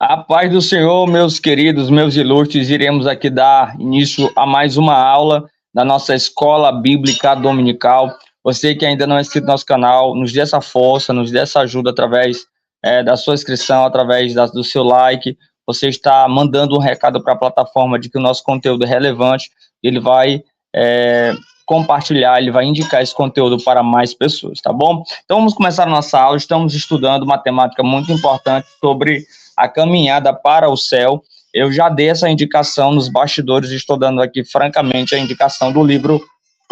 A paz do Senhor, meus queridos, meus ilustres, iremos aqui dar início a mais uma aula da nossa Escola Bíblica Dominical. Você que ainda não é inscrito no nosso canal, nos dê essa força, nos dê essa ajuda através da sua inscrição, através do seu like. Você está mandando um recado para a plataforma de que o nosso conteúdo é relevante, ele vai compartilhar, ele vai indicar esse conteúdo para mais pessoas, tá bom? Então vamos começar a nossa aula. Estamos estudando uma temática muito importante sobre a caminhada para o céu. Eu já dei essa indicação nos bastidores, estou dando aqui francamente a indicação do livro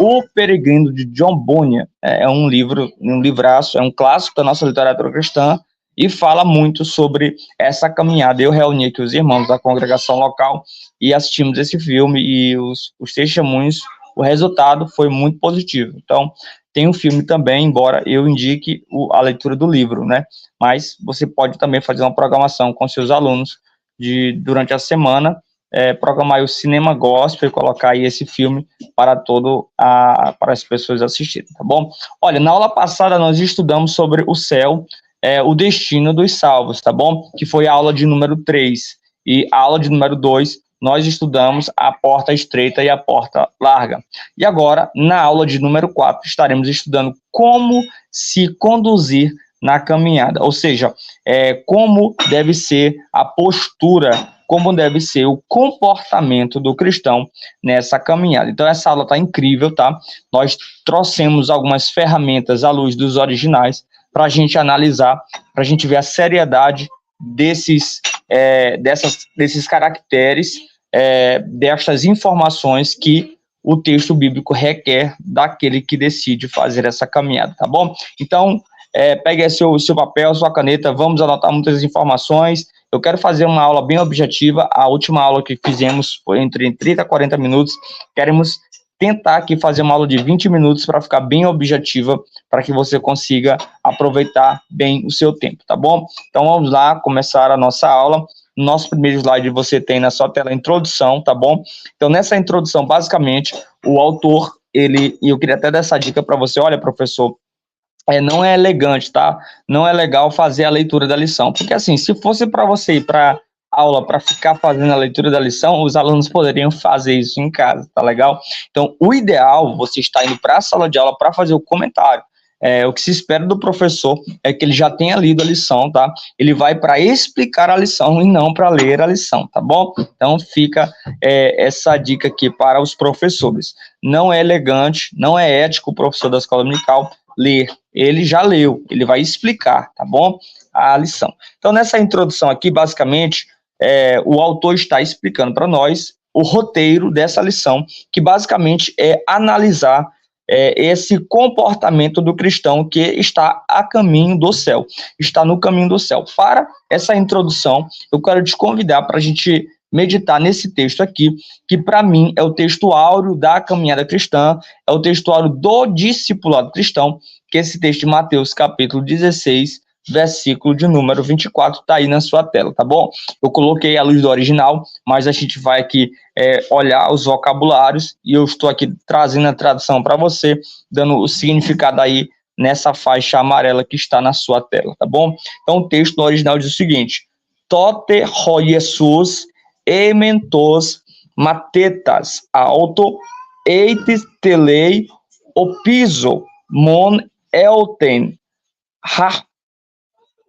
O Peregrino, de John Bunyan. É um livraço, é um clássico da nossa literatura cristã e fala muito sobre essa caminhada. Eu reuni aqui os irmãos da congregação local e assistimos esse filme e os testemunhos, o resultado foi muito positivo. Então, tem um filme também, embora eu indique a leitura do livro, né? Mas você pode também fazer uma programação com seus alunos durante a semana, programar aí o cinema gospel e colocar aí esse filme para para as pessoas assistirem, tá bom? Olha, na aula passada nós estudamos sobre o céu, o destino dos salvos, tá bom? Que foi a aula de número 3. E a aula de número 2, nós estudamos a porta estreita e a porta larga. E agora, na aula de número 4, estaremos estudando como se conduzir na caminhada, ou seja, como deve ser a postura, como deve ser o comportamento do cristão nessa caminhada. Então, essa aula está incrível, tá? Nós trouxemos algumas ferramentas à luz dos originais para a gente analisar, para a gente ver a seriedade desses caracteres, destas informações que o texto bíblico requer daquele que decide fazer essa caminhada, tá bom? Então, pegue seu papel, sua caneta, vamos anotar muitas informações. Eu quero fazer uma aula bem objetiva. A última aula que fizemos foi entre 30 a 40 minutos. Queremos tentar aqui fazer uma aula de 20 minutos para ficar bem objetiva, para que você consiga aproveitar bem o seu tempo, tá bom? Então, vamos lá começar a nossa aula. Nosso primeiro slide você tem na sua tela a introdução, tá bom? Então, nessa introdução, basicamente, o autor, e eu queria até dar essa dica para você, olha, professor, não é elegante, tá? Não é legal fazer a leitura da lição, porque assim, se fosse para você ir para aula para ficar fazendo a leitura da lição, os alunos poderiam fazer isso em casa, tá legal? Então, o ideal, você está indo para a sala de aula para fazer o comentário. O que se espera do professor é que ele já tenha lido a lição, tá? Ele vai para explicar a lição e não para ler a lição, tá bom? Então, fica essa dica aqui para os professores. Não é elegante, não é ético o professor da escola dominical ler. Ele já leu, ele vai explicar, tá bom? A lição. Então, nessa introdução aqui, basicamente, o autor está explicando para nós o roteiro dessa lição, que basicamente é analisar esse comportamento do cristão que está a caminho do céu, está no caminho do céu. Para essa introdução, eu quero te convidar para a gente meditar nesse texto aqui, que para mim é o texto áureo da caminhada cristã, é o texto áureo do discipulado cristão, que é esse texto de Mateus, capítulo 16, versículo de número 24, está aí na sua tela, tá bom? Eu coloquei a luz do original, mas a gente vai aqui olhar os vocabulários, e eu estou aqui trazendo a tradução para você, dando o significado aí nessa faixa amarela que está na sua tela, tá bom? Então o texto no original diz o seguinte: Tote ho Jesus ementos matetas auto eitis telei opiso mon elten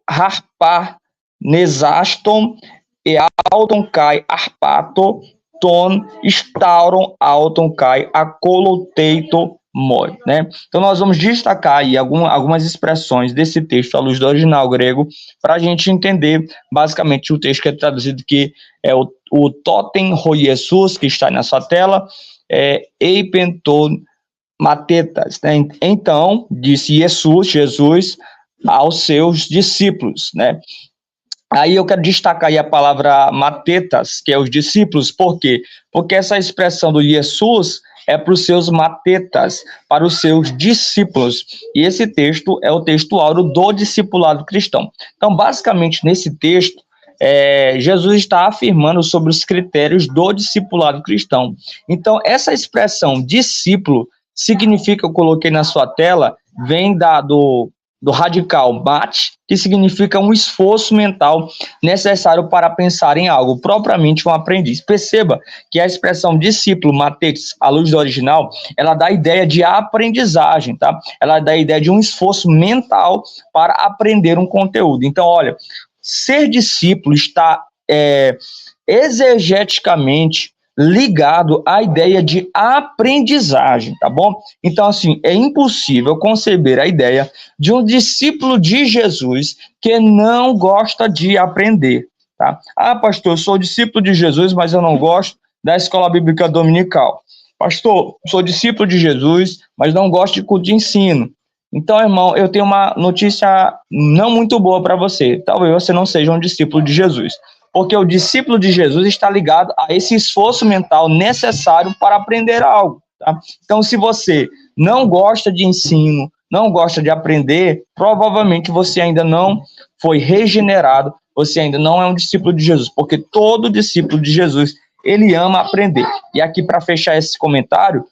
harpa nesaston e auton kai arpato ton stauron auton kai acoloteito moi, né? Então nós vamos destacar aí algumas expressões desse texto à luz do original grego para a gente entender basicamente o texto que é traduzido, que é o totem ho Jesus, que está na sua tela, eipenton matetas, né? Então disse Jesus aos seus discípulos, né? Aí eu quero destacar aí a palavra matetas, que é os discípulos. Por quê? Porque essa expressão do Jesus é para os seus matetas, para os seus discípulos. E esse texto é o texto áureo do discipulado cristão. Então, basicamente, nesse texto, Jesus está afirmando sobre os critérios do discipulado cristão. Então, essa expressão discípulo significa, eu coloquei na sua tela, vem do radical mat, que significa um esforço mental necessário para pensar em algo, propriamente um aprendiz. Perceba que a expressão discípulo, mathetes, à luz do original, ela dá a ideia de aprendizagem, tá? Ela dá a ideia de um esforço mental para aprender um conteúdo. Então, olha, ser discípulo está exegeticamente ligado à ideia de aprendizagem, tá bom? Então, assim, é impossível conceber a ideia de um discípulo de Jesus que não gosta de aprender, tá? Ah, pastor, eu sou discípulo de Jesus, mas eu não gosto da escola bíblica dominical. Pastor, sou discípulo de Jesus, mas não gosto de culto de ensino. Então, irmão, eu tenho uma notícia não muito boa para você. Talvez você não seja um discípulo de Jesus. Porque o discípulo de Jesus está ligado a esse esforço mental necessário para aprender algo, tá? Então, se você não gosta de ensino, não gosta de aprender, provavelmente você ainda não foi regenerado, você ainda não é um discípulo de Jesus, porque todo discípulo de Jesus, ele ama aprender. E aqui, para fechar esse comentário,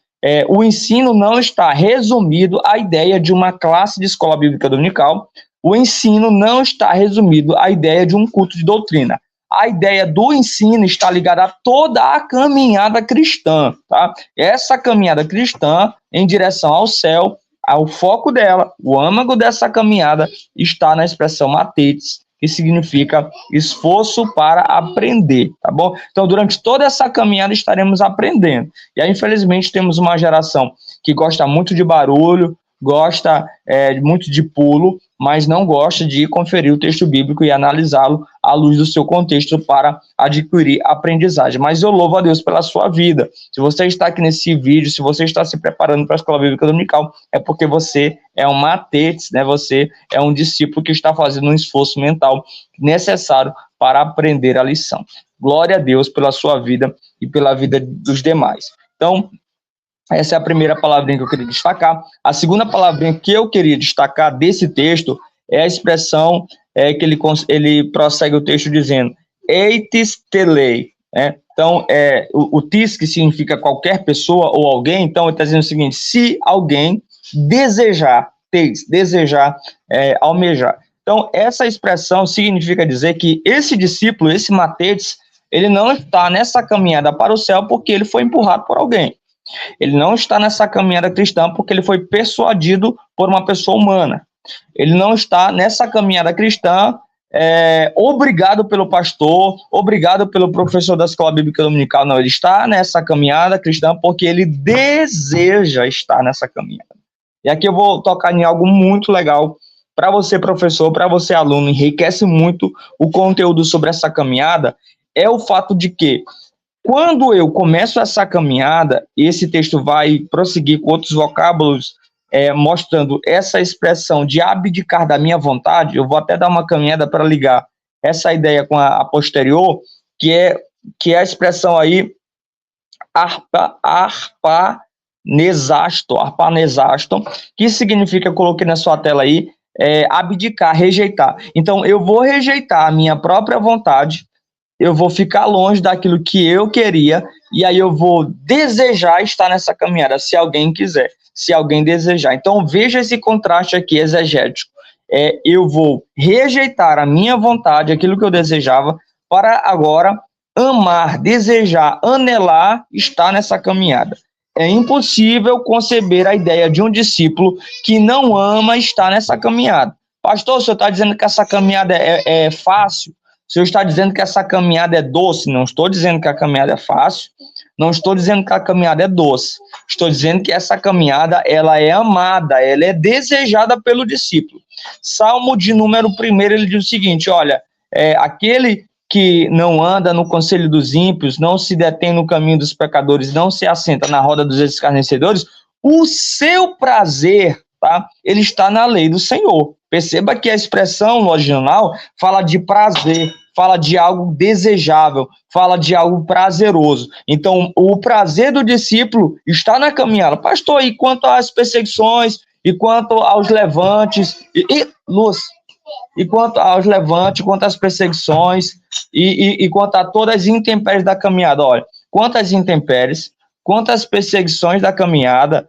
o ensino não está resumido à ideia de uma classe de escola bíblica dominical, o ensino não está resumido à ideia de um culto de doutrina. A ideia do ensino está ligada a toda a caminhada cristã, tá? Essa caminhada cristã em direção ao céu, o foco dela, o âmago dessa caminhada está na expressão mathetes, que significa esforço para aprender, tá bom? Então, durante toda essa caminhada estaremos aprendendo. E aí, infelizmente, temos uma geração que gosta muito de barulho, gosta muito de pulo, mas não gosta de conferir o texto bíblico e analisá-lo à luz do seu contexto para adquirir aprendizagem. Mas eu louvo a Deus pela sua vida. Se você está aqui nesse vídeo, se você está se preparando para a Escola Bíblica Dominical, é porque você é um mathetes, né? Você é um discípulo que está fazendo um esforço mental necessário para aprender a lição. Glória a Deus pela sua vida e pela vida dos demais. Então, essa é a primeira palavrinha que eu queria destacar. A segunda palavrinha que eu queria destacar desse texto é a expressão que ele prossegue o texto dizendo eitis telei, né? Então, o tis, que significa qualquer pessoa ou alguém, então ele está dizendo o seguinte: se alguém desejar, almejar. Então, essa expressão significa dizer que esse discípulo, esse mathetes, ele não está nessa caminhada para o céu porque ele foi empurrado por alguém. Ele não está nessa caminhada cristã porque ele foi persuadido por uma pessoa humana. Ele não está nessa caminhada cristã obrigado pelo pastor, obrigado pelo professor da Escola Bíblica Dominical. Não, ele está nessa caminhada cristã porque ele deseja estar nessa caminhada. E aqui eu vou tocar em algo muito legal para você, professor, para você, aluno, enriquece muito o conteúdo sobre essa caminhada, é o fato de que quando eu começo essa caminhada, esse texto vai prosseguir com outros vocábulos, mostrando essa expressão de abdicar da minha vontade. Eu vou até dar uma caminhada para ligar essa ideia com a posterior, que é a expressão aí arpanesaston, que significa, eu coloquei na sua tela aí, abdicar, rejeitar. Então, eu vou rejeitar a minha própria vontade, eu vou ficar longe daquilo que eu queria, e aí eu vou desejar estar nessa caminhada, se alguém quiser, se alguém desejar. Então, veja esse contraste aqui exegético. Eu vou rejeitar a minha vontade, aquilo que eu desejava, para agora amar, desejar, anelar, estar nessa caminhada. É impossível conceber a ideia de um discípulo que não ama estar nessa caminhada. Pastor, o senhor está dizendo que essa caminhada é fácil? O senhor está dizendo que essa caminhada é doce? Não estou dizendo que a caminhada é fácil, não estou dizendo que a caminhada é doce. Estou dizendo que essa caminhada, ela é amada, ela é desejada pelo discípulo. Salmo de número 1, ele diz o seguinte, olha, aquele que não anda no conselho dos ímpios, não se detém no caminho dos pecadores, não se assenta na roda dos escarnecedores, o seu prazer, tá? Ele está na lei do Senhor. Perceba que a expressão no original fala de prazer, fala de algo desejável, fala de algo prazeroso. Então, o prazer do discípulo está na caminhada. Pastor, e quanto às perseguições, e quanto aos levantes, e quanto aos levantes, quanto às perseguições, e quanto a todas as intempéries da caminhada? Olha, quantas intempéries, quantas perseguições da caminhada,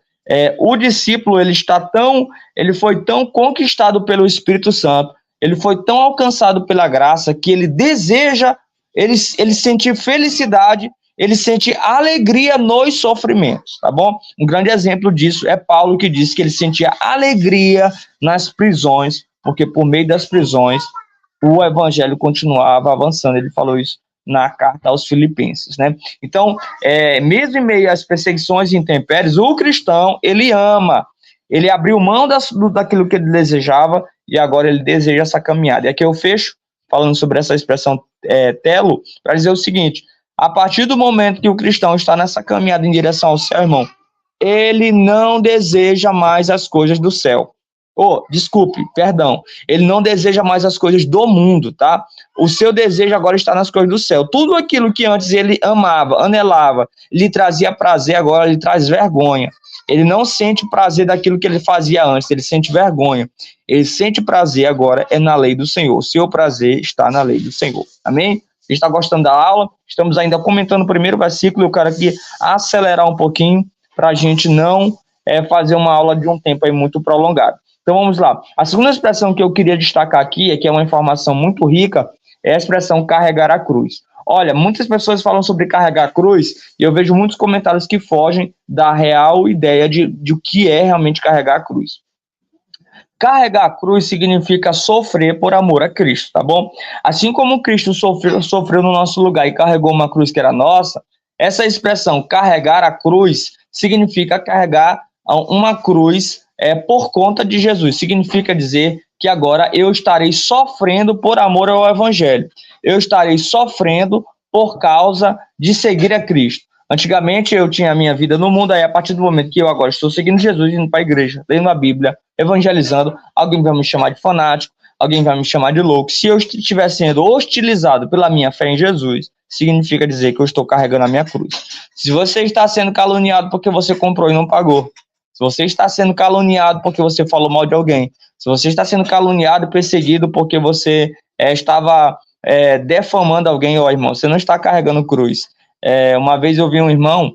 o discípulo ele foi tão conquistado pelo Espírito Santo, ele foi tão alcançado pela graça que ele deseja, ele sente felicidade, ele sente alegria nos sofrimentos, tá bom? Um grande exemplo disso é Paulo, que disse que ele sentia alegria nas prisões, porque por meio das prisões o evangelho continuava avançando. Ele falou isso na carta aos Filipenses, né? Então, mesmo em meio às perseguições e intempéries, o cristão, ele ama, ele abriu mão daquilo que ele desejava e agora ele deseja essa caminhada. E aqui eu fecho falando sobre essa expressão telo, para dizer o seguinte: a partir do momento que o cristão está nessa caminhada em direção ao céu, irmão, ele não deseja mais as coisas do céu. Ele não deseja mais as coisas do mundo, tá? O seu desejo agora está nas coisas do céu. Tudo aquilo que antes ele amava, anelava, lhe trazia prazer, agora lhe traz vergonha. Ele não sente prazer daquilo que ele fazia antes, ele sente vergonha. Ele sente prazer agora na lei do Senhor. O seu prazer está na lei do Senhor. Amém? Você está gostando da aula? Estamos ainda comentando o primeiro versículo. Eu quero aqui acelerar um pouquinho para a gente não fazer uma aula de um tempo aí muito prolongado. Então vamos lá. A segunda expressão que eu queria destacar aqui, que é uma informação muito rica, é a expressão carregar a cruz. Olha, muitas pessoas falam sobre carregar a cruz e eu vejo muitos comentários que fogem da real ideia de o que é realmente carregar a cruz. Carregar a cruz significa sofrer por amor a Cristo, tá bom? Assim como Cristo sofreu no nosso lugar e carregou uma cruz que era nossa, essa expressão carregar a cruz significa carregar uma cruz por conta de Jesus. Significa dizer que agora eu estarei sofrendo por amor ao Evangelho. Eu estarei sofrendo por causa de seguir a Cristo. Antigamente eu tinha a minha vida no mundo, aí a partir do momento que eu agora estou seguindo Jesus, indo para a igreja, lendo a Bíblia, evangelizando, alguém vai me chamar de fanático, alguém vai me chamar de louco. Se eu estiver sendo hostilizado pela minha fé em Jesus, significa dizer que eu estou carregando a minha cruz. Se você está sendo caluniado porque você comprou e não pagou, se você está sendo caluniado porque você falou mal de alguém, se você está sendo caluniado e perseguido porque você estava defamando alguém, irmão, você não está carregando cruz. Uma vez eu vi um irmão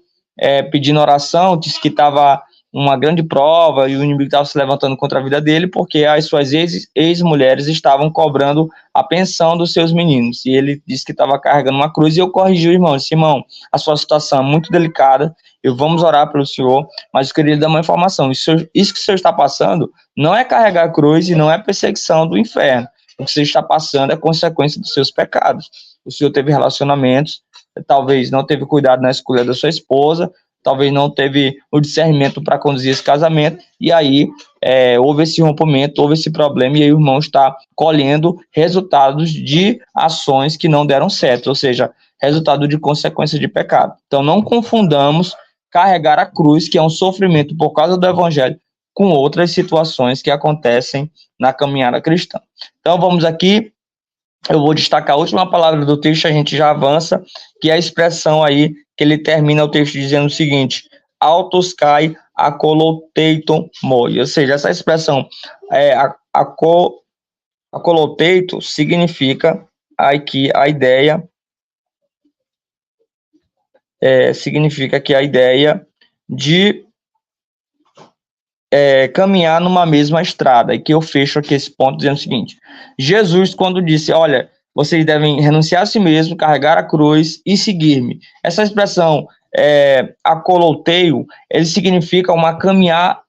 pedindo oração, disse que estava uma grande prova e o inimigo estava se levantando contra a vida dele porque as suas ex-mulheres estavam cobrando a pensão dos seus meninos. E ele disse que estava carregando uma cruz e eu corrigi o irmão. Disse: irmão, a sua situação é muito delicada, vamos orar pelo senhor, mas eu queria lhe dar uma informação. Isso que o senhor está passando não é carregar a cruz e não é perseguição do inferno. O que você está passando é consequência dos seus pecados. O senhor teve relacionamentos, talvez não teve cuidado na escolha da sua esposa, talvez não teve o discernimento para conduzir esse casamento, e aí houve esse rompimento, houve esse problema, e aí o irmão está colhendo resultados de ações que não deram certo, ou seja, resultado de consequência de pecado. Então não confundamos carregar a cruz, que é um sofrimento por causa do evangelho, com outras situações que acontecem na caminhada cristã. Então vamos aqui, eu vou destacar a última palavra do texto, a gente já avança, que é a expressão aí, que ele termina o texto dizendo o seguinte: autos kai akoloteiton moi, ou seja, essa expressão akoloteito significa aqui a ideia, significa que a ideia de caminhar numa mesma estrada, e que eu fecho aqui esse ponto dizendo o seguinte: Jesus, quando disse, olha, vocês devem renunciar a si mesmo, carregar a cruz e seguir-me. Essa expressão, acoloteio, ele significa caminhar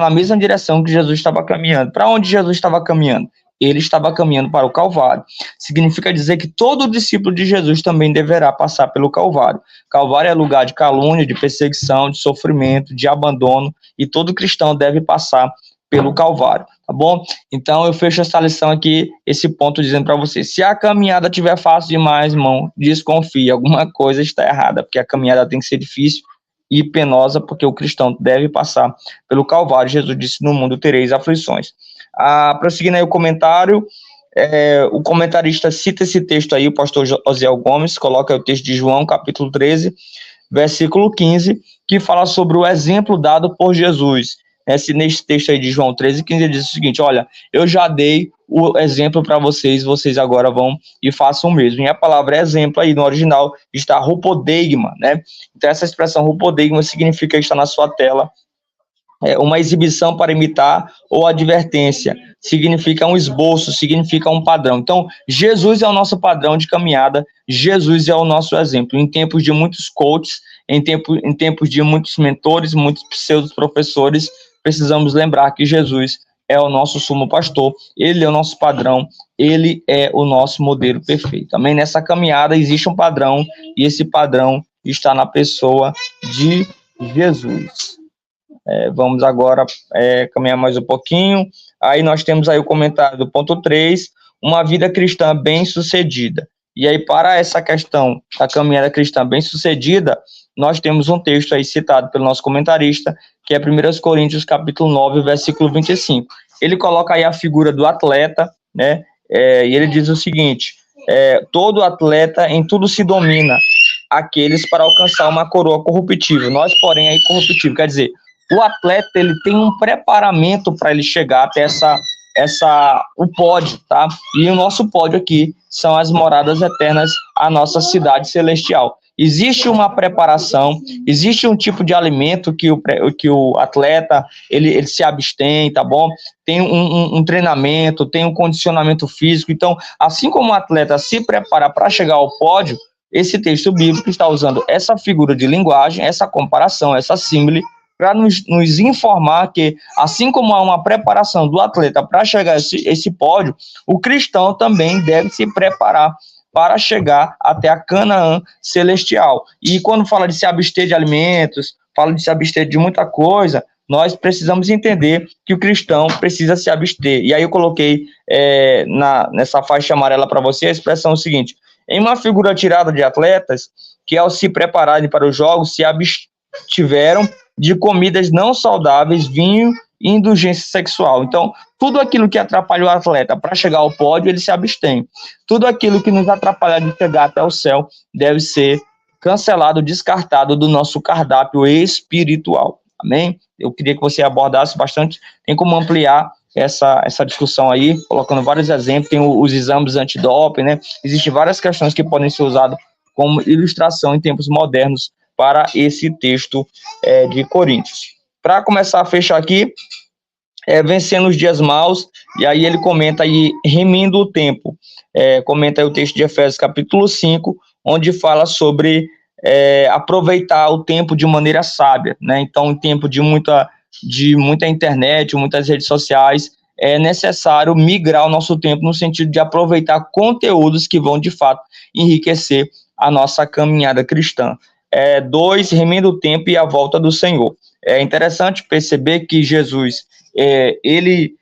na mesma direção que Jesus estava caminhando. Para onde Jesus estava caminhando? Ele estava caminhando para o Calvário. Significa dizer que todo discípulo de Jesus também deverá passar pelo Calvário. Calvário é lugar de calúnia, de perseguição, de sofrimento, de abandono, e todo cristão deve passar pelo Calvário, tá bom? Então eu fecho essa lição aqui, esse ponto, dizendo para você: se a caminhada estiver fácil demais, irmão, desconfie, alguma coisa está errada, porque a caminhada tem que ser difícil e penosa, porque o cristão deve passar pelo Calvário. Jesus disse: no mundo tereis aflições. Prosseguindo aí o comentário, o comentarista cita esse texto aí, o pastor Osiel Gomes, coloca o texto de João, capítulo 13, versículo 15, que fala sobre o exemplo dado por Jesus. Nesse texto aí de João 13, 15, ele diz o seguinte: olha, eu já dei o exemplo para vocês, vocês agora vão e façam o mesmo. E a palavra exemplo aí no original está rupodeigma, né? Então essa expressão rupodeigma significa, está na sua tela, uma exibição para imitar, ou advertência, significa um esboço, significa um padrão. Então, Jesus é o nosso padrão de caminhada, Jesus é o nosso exemplo. Em tempos de muitos coaches, em tempos de muitos mentores, muitos pseudo-professores, precisamos lembrar que Jesus é o nosso sumo pastor, ele é o nosso padrão, ele é o nosso modelo perfeito. Amém? Nessa caminhada existe um padrão, e esse padrão está na pessoa de Jesus. Vamos agora caminhar mais um pouquinho. Aí nós temos aí o comentário do ponto 3, uma vida cristã bem-sucedida. E aí, para essa questão da caminhada cristã bem-sucedida, nós temos um texto aí citado pelo nosso comentarista, que é 1 Coríntios, capítulo 9, versículo 25. Ele coloca aí a figura do atleta, né? E ele diz o seguinte, todo atleta em tudo se domina, aqueles para alcançar uma coroa corruptível. Nós, porém, aí corruptível, quer dizer, o atleta ele tem um preparamento para ele chegar até o pódio, tá? E o nosso pódio aqui são as moradas eternas, a nossa cidade celestial. Existe uma preparação, existe um tipo de alimento que o atleta ele se abstém, tá bom? Tem um treinamento, tem um condicionamento físico. Então, assim como o atleta se prepara para chegar ao pódio, esse texto bíblico está usando essa figura de linguagem, essa comparação, essa símile, para nos informar que, assim como há uma preparação do atleta para chegar a esse pódio, o cristão também deve se preparar para chegar até a Canaã celestial. E quando fala de se abster de alimentos, fala de se abster de muita coisa, nós precisamos entender que o cristão precisa se abster. E aí eu coloquei nessa faixa amarela para você a expressão seguinte, em uma figura tirada de atletas que, ao se prepararem para os jogos, se abstiveram de comidas não saudáveis, vinho e indulgência sexual. Então, tudo aquilo que atrapalha o atleta para chegar ao pódio, ele se abstém. Tudo aquilo que nos atrapalha de chegar até o céu deve ser cancelado, descartado do nosso cardápio espiritual. Amém? Eu queria que você abordasse bastante, tem como ampliar essa discussão aí, colocando vários exemplos, tem os exames antidoping, né? Existem várias questões que podem ser usadas como ilustração em tempos modernos para esse texto de Coríntios. Para começar a fechar aqui, vencendo os dias maus, e aí ele comenta aí, remindo o tempo, comenta aí o texto de Efésios capítulo 5, onde fala sobre aproveitar o tempo de maneira sábia, né? Então, em tempo de muita internet, muitas redes sociais, é necessário migrar o nosso tempo no sentido de aproveitar conteúdos que vão, de fato, enriquecer a nossa caminhada cristã. 2, remenda o tempo e a volta do Senhor. É interessante perceber que Jesus, ele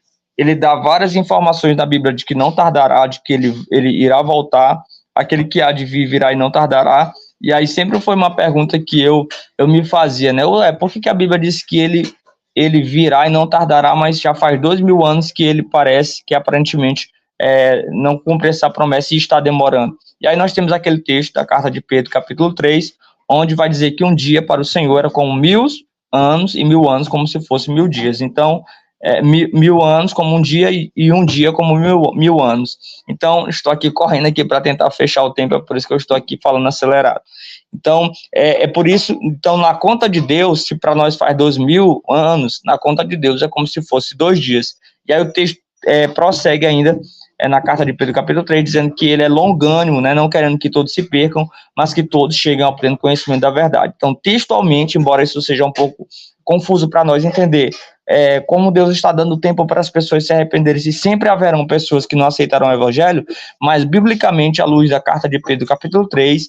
dá várias informações na Bíblia de que não tardará, de que ele irá voltar, aquele que há de vir virá e não tardará. E aí sempre foi uma pergunta que eu me fazia, né? Por que a Bíblia diz que ele virá e não tardará, mas já faz 2000 anos que ele parece que aparentemente não cumpre essa promessa e está demorando. E aí nós temos aquele texto da carta de Pedro, capítulo 3, onde vai dizer que um dia para o Senhor era como 1000 anos, e 1000 anos como se fosse 1000 dias. Então, 1000 anos como um dia e um dia como 1000 anos. Então, estou aqui correndo aqui para tentar fechar o tempo, é por isso que eu estou aqui falando acelerado. Então, por isso, então, na conta de Deus, se para nós faz 2000 anos, na conta de Deus é como se fosse 2 dias. E aí o texto prossegue ainda, na carta de Pedro, capítulo 3, dizendo que ele é longânimo, né, não querendo que todos se percam, mas que todos cheguem ao pleno conhecimento da verdade. Então, textualmente, embora isso seja um pouco confuso para nós entender, como Deus está dando tempo para as pessoas se arrependerem, e sempre haverão pessoas que não aceitarão o evangelho, mas, biblicamente, à luz da carta de Pedro, capítulo 3,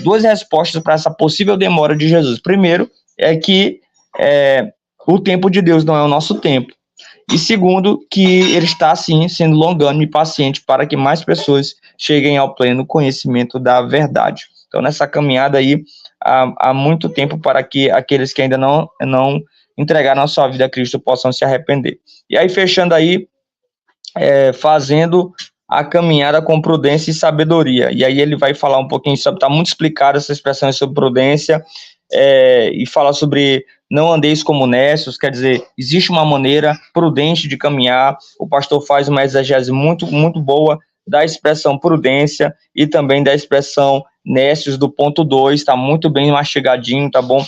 2 respostas para essa possível demora de Jesus. Primeiro, é que o tempo de Deus não é o nosso tempo. E segundo, que ele está, sim, sendo longânimo e paciente para que mais pessoas cheguem ao pleno conhecimento da verdade. Então, nessa caminhada aí, há muito tempo para que aqueles que ainda não entregaram a sua vida a Cristo possam se arrepender. E aí, fechando aí, fazendo a caminhada com prudência e sabedoria. E aí ele vai falar um pouquinho sobre, está muito explicado essa expressão sobre prudência, e fala sobre não andeis como necios, quer dizer, existe uma maneira prudente de caminhar. O pastor faz uma exegese muito, muito boa da expressão prudência e também da expressão Nécios, do ponto 2, está muito bem mastigadinho, tá bom?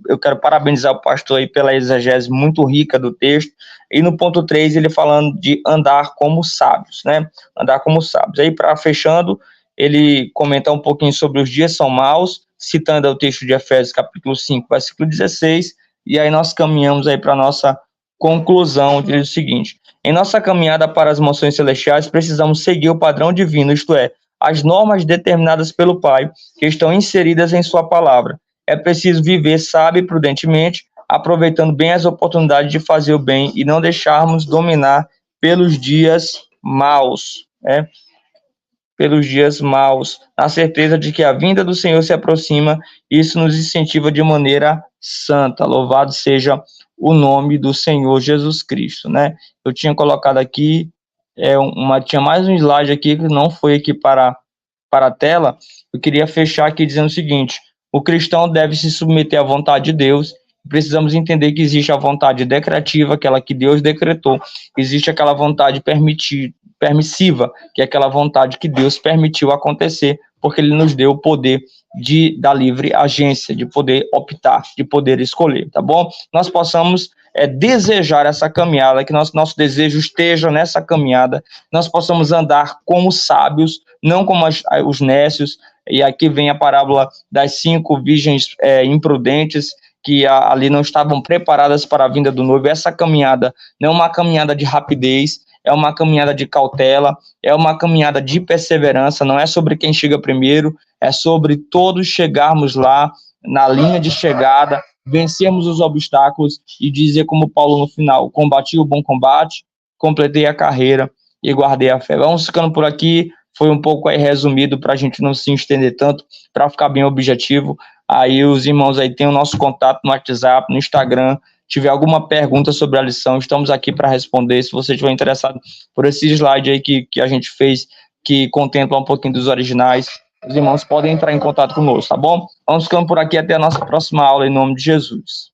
Eu quero parabenizar o pastor aí pela exegese muito rica do texto. E no ponto 3, ele falando de andar como sábios, né? Andar como sábios. Aí, para fechando, ele comenta um pouquinho sobre os dias são maus, citando o texto de Efésios, capítulo 5, versículo 16, e aí nós caminhamos aí para a nossa conclusão, diz o seguinte: em nossa caminhada para as mansões celestiais, precisamos seguir o padrão divino, isto é, as normas determinadas pelo Pai, que estão inseridas em sua palavra. É preciso viver sábio e prudentemente, aproveitando bem as oportunidades de fazer o bem e não deixarmos dominar pelos dias maus, né? Pelos dias maus, na certeza de que a vinda do Senhor se aproxima, isso nos incentiva de maneira santa. Louvado seja o nome do Senhor Jesus Cristo, né? Eu tinha colocado aqui, tinha mais um slide aqui que não foi aqui para a tela. Eu queria fechar aqui dizendo o seguinte: o cristão deve se submeter à vontade de Deus. Precisamos entender que existe a vontade decretiva, aquela que Deus decretou, existe aquela vontade permissiva, que é aquela vontade que Deus permitiu acontecer, porque Ele nos deu o poder da livre agência, de poder optar, de poder escolher, tá bom? Nós possamos desejar essa caminhada, que nosso desejo esteja nessa caminhada, nós possamos andar como sábios, não como os nécios. E aqui vem a parábola das 5 virgens imprudentes, que ali não estavam preparadas para a vinda do noivo. Essa caminhada não é uma caminhada de rapidez, é uma caminhada de cautela, é uma caminhada de perseverança, não é sobre quem chega primeiro, é sobre todos chegarmos lá, na linha de chegada, vencermos os obstáculos e dizer como Paulo no final: combati o bom combate, completei a carreira e guardei a fé. Vamos ficando por aqui, foi um pouco aí resumido para a gente não se estender tanto, para ficar bem objetivo. Aí os irmãos aí têm o nosso contato no WhatsApp, no Instagram. Tiver alguma pergunta sobre a lição, estamos aqui para responder. Se você estiver interessado por esse slide aí que a gente fez, que contempla um pouquinho dos originais, os irmãos podem entrar em contato conosco, tá bom? Vamos ficando por aqui até a nossa próxima aula, em nome de Jesus.